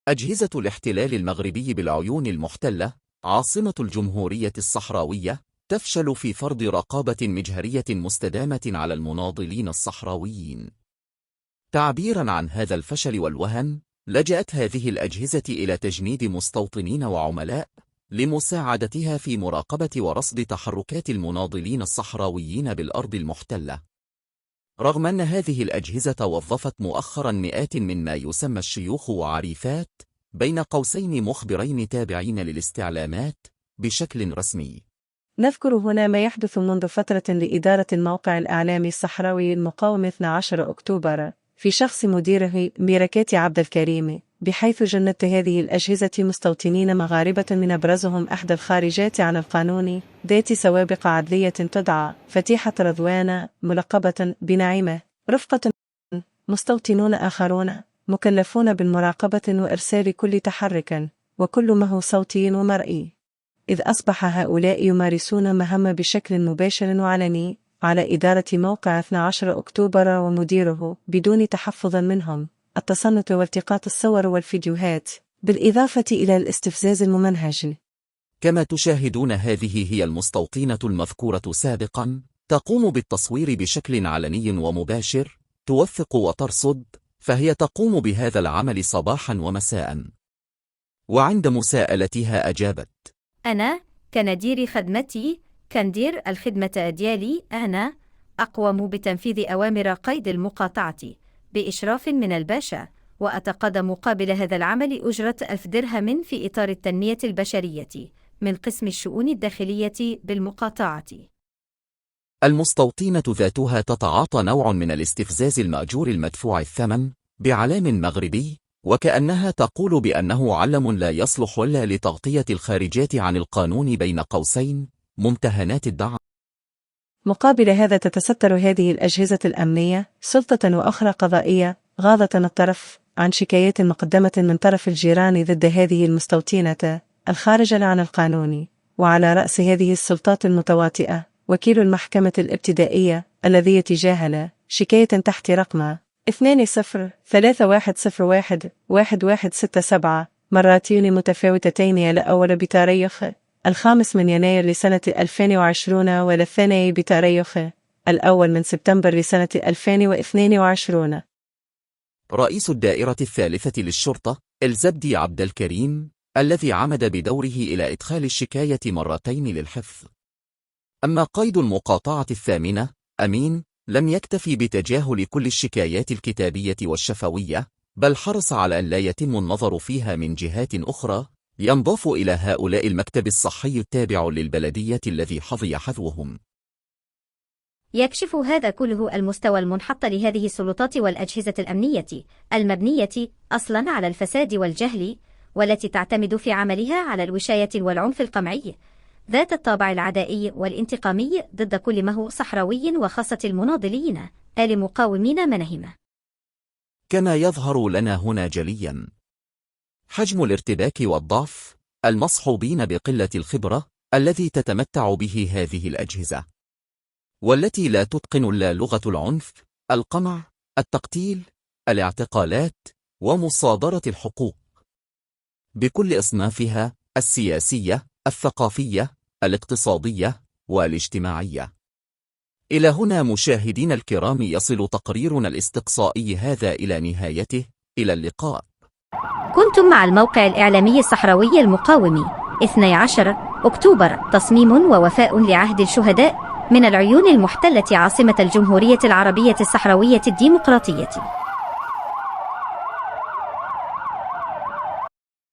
أجهزة الاحتلال المغربي بالعيون المحتلة عاصمة الجمهورية الصحراوية تفشل في فرض رقابة مجهرية مستدامة على المناضلين الصحراويين. تعبيراً عن هذا الفشل والوهن، لجأت هذه الأجهزة إلى تجنيد مستوطنين وعملاء لمساعدتها في مراقبة ورصد تحركات المناضلين الصحراويين بالأرض المحتلة. رغم أن هذه الأجهزة وظفت مؤخراً مئات من ما يسمى الشيوخ وعريفات بين قوسين مخبرين تابعين للاستعلامات بشكل رسمي. نذكر هنا ما يحدث منذ فترة لإدارة الموقع الإعلامي الصحراوي المقاوم 12 أكتوبر في شخص مديره ميركات عبد الكريم، بحيث جندت هذه الأجهزة مستوطنين مغاربة من أبرزهم أحد الخارجات عن القانون ذات سوابق عدلية تدعى فتيحة رضوان ملقبة بنعيمة، رفقة مستوطنون آخرون مكلفون بالمراقبة وإرسال كل تحرك وكل ما هو صوتي ومرئي، إذ أصبح هؤلاء يمارسون مهام بشكل مباشر وعلني على إدارة موقع 12 أكتوبر ومديره بدون تحفظ منهم التصنت والتقاط الصور والفيديوهات، بالإضافة إلى الاستفزاز الممنهج. كما تشاهدون، هذه هي المستوطنة المذكورة سابقا تقوم بالتصوير بشكل علني ومباشر، توثق وترصد، فهي تقوم بهذا العمل صباحا ومساء. وعند مساءلتها أجابت: أنا كندير خدمتي كندير الخدمة ديالي، أنا أقوم بتنفيذ أوامر قيد المقاطعة بإشراف من الباشا، وأتقاضى مقابل هذا العمل أجرة 1000 درهم في إطار التنمية البشرية من قسم الشؤون الداخلية بالمقاطعة. المستوطنة ذاتها تتعاطى نوع من الاستفزاز المأجور المدفوع الثمن بعلام مغربي، وكأنها تقول بأنه علم لا يصلح إلا لتغطية الخارجات عن القانون بين قوسين ممتهنات الدعم. مقابل هذا تتستر هذه الأجهزة الأمنية سلطة وأخرى قضائية غاضة الطرف عن شكايات مقدمة من طرف الجيران ضد هذه المستوطنة الخارجة عن القانون، وعلى رأس هذه السلطات المتواطئة وكيل المحكمة الابتدائية الذي يتجاهل شكاية تحت رقم 2031011167 مراتين متفاوتتين، الأول بتاريخ 5 يناير لسنة 2020 والثاني بتاريخ 1 سبتمبر لسنة 2022. رئيس الدائرة الثالثة للشرطة الزبدي عبد الكريم، الذي عمد بدوره إلى إدخال الشكاية مرتين للحفظ. أما قيد المقاطعة الثامنة أمين لم يكتفي بتجاهل كل الشكايات الكتابية والشفوية، بل حرص على أن لا يتم النظر فيها من جهات أخرى، ينضاف إلى هؤلاء المكتب الصحي التابع للبلدية الذي حظي حذوهم. يكشف هذا كله المستوى المنحط لهذه السلطات والأجهزة الأمنية المبنية أصلا على الفساد والجهل، والتي تعتمد في عملها على الوشاية والعنف القمعي ذات الطابع العدائي والانتقامي ضد كل ما هو صحراوي، وخاصة المناضلين المقاومين منهم. كما يظهر لنا هنا جليا حجم الارتباك والضعف المصحوبين بقلة الخبرة الذي تتمتع به هذه الأجهزة، والتي لا تتقن إلا لغة العنف، القمع، التقتيل، الاعتقالات، ومصادرة الحقوق بكل أصنافها السياسية، الثقافية، الاقتصادية، والاجتماعية. إلى هنا مشاهدين الكرام يصل تقريرنا الاستقصائي هذا إلى نهايته، إلى اللقاء. كنتم مع الموقع الإعلامي الصحراوي المقاوم 12 أكتوبر، تصميم ووفاء لعهد الشهداء من العيون المحتلة عاصمة الجمهورية العربية الصحراوية الديمقراطية.